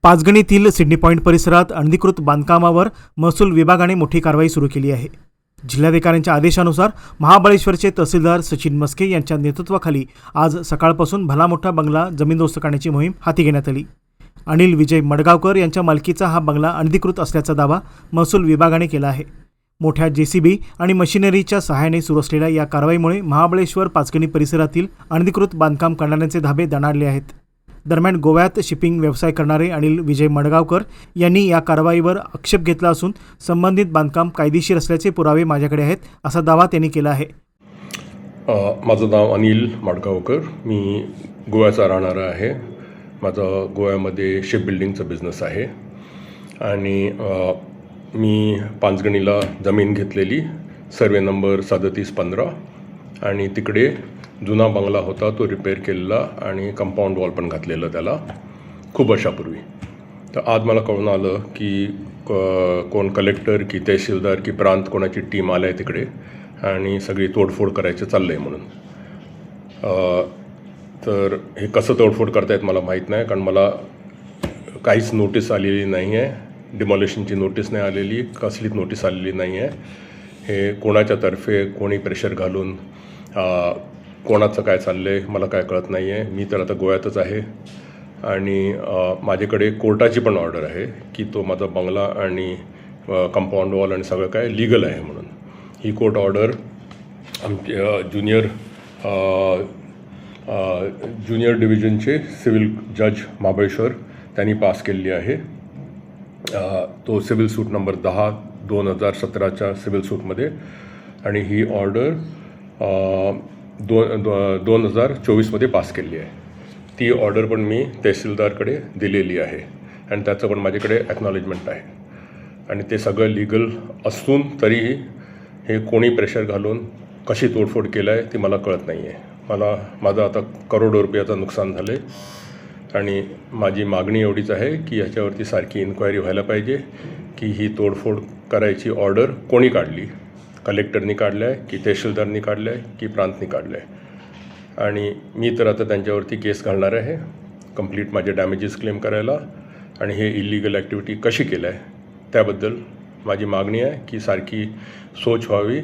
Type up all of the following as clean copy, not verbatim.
पाचगणीतील Sydney point परिसरात अनधिकृत बांधकामावर महसूल विभागाने मोठी कारवाई सुरू केली आहे। जिल्हाधिकाऱ्यांच्या आदेशानुसार महाबळेश्वरचे तहसीलदार सचिन मस्के यांच्या नेतृत्वाखाली आज सकाळपासून भला मोठा बंगला जमीनदोस्त करण्याची मोहीम हाती घेण्यात आली। अनिल विजय मडगावकर यांच्या मालकीचा हा बंगला अनधिकृत असल्याचा दावा महसूल विभागाने केला आहे। मोठ्या जेसीबी आणि मशिनरीच्या सहाय्याने सुरू असलेल्या या कारवाईमुळे महाबळेश्वर पाचगणी परिसरातील अनधिकृत बांधकाम करणाऱ्यांचे धाबे दणाणले आहेत। दरम्यान गोव्यात शिपिंग व्यवसाय करणारे अनिल विजय मडगावकर यांनी या कारवाईवर आक्षेप घेतला असून संबंधित बांधकाम कायदेशीर असल्याचे पुरावे माझ्याकडे आहेत असा दावा त्यांनी केला आहे। माझं नाव अनिल मडगावकर, मी गोव्याचा राहणारा आहे। माझा गोव्यामध्ये शिप बिल्डिंगचा बिझनेस आहे आणि मी पाचगणीला जमीन घेतलेली, सर्वे नंबर 3715, आणि तिकडे जुना बंगला होता तो रिपेअर केलेला आणि कंपाऊंड वॉल पण घातलेलं त्याला खूप वर्षापूर्वी। तर आज मला कळून आलं की कोण कलेक्टर की तहसीलदार की प्रांत कोणाची टीम आली आहे तिकडे आणि सगळी तोडफोड करायचं चाललं आहे म्हणून। तर हे कसं तोडफोड करतायत मला माहीत नाही, कारण मला काहीच नोटीस आलेली नाही आहे, डिमॉलिशनची नोटीस नाही आलेली, कसलीच नोटीस आलेली नाही आहे। हे कोणाच्यातर्फे कोणी प्रेशर घालून कोणाचं काय चाललं आहे मला काय कळत नाही आहे। मी तर आता गोव्यातच आहे आणि माझ्याकडे कोर्टाची पण ऑर्डर आहे की तो माझा बंगला आणि कंपाऊंड वॉल आणि सगळं काय लीगल आहे म्हणून। ही कोर्ट ऑर्डर आमच्या ज्युनियर डिव्हिजनचे सिव्हिल जज महाबळेश्वर त्यांनी पास केलेली आहे। तो सिव्हिल सूट नंबर 10/2017च्या सिव्हिल सूटमध्ये, आणि ही ऑर्डर 2024मध्ये पास केली आहे। ती ऑर्डर पण मी तहसीलदारकडे दिलेली आहे आणि त्याचं पण माझ्याकडे ॲक्नॉलेजमेंट आहे। आणि ते सगळं लीगल असून तरीही हे कोणी प्रेशर घालून कशी तोडफोड केलं आहे ती मला कळत नाही आहे। माझं आता करोडो रुपयाचं नुकसान झालं आहे आणि माझी मागणी एवढीच आहे की ह्याच्यावरती सारखी इन्क्वायरी व्हायला पाहिजे की ही तोडफोड करायची ऑर्डर कोणी काढली, कलेक्टरनी काढलं आहे की तहसीलदारनी काढलं आहे की प्रांतनी काढलं आहे। आणि मी तर आता त्यांच्यावरती केस घालणार आहे कंप्लीट माझे डॅमेजेस क्लेम करायला, आणि हे इलिगल ॲक्टिव्हिटी कशी केलं आहे त्याबद्दल माझी मागणी आहे की सारखी सोच व्हावी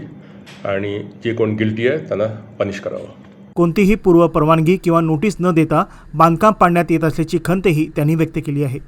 आणि जे कोण गिल्टी आहे त्यांना पनिश करावं। कोणतीही पूर्व परवानगी किंवा नोटीस न देता बांधकाम पाडण्यात येत असल्याची खंतही त्यांनी व्यक्त केली आहे।